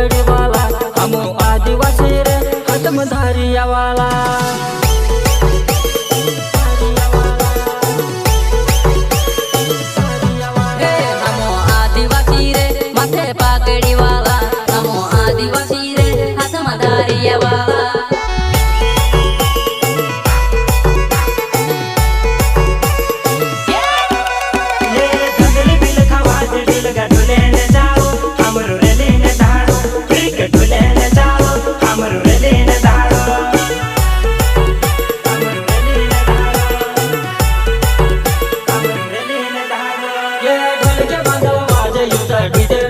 पाकड़ी वाला हम आदिवासी रे हतम धारिया वाला। माथे पाकड़ी वाला हमो आदिवासी रे हाथ में धारिया वाला। ढोल के बांधव बाजे युद्ध डीजे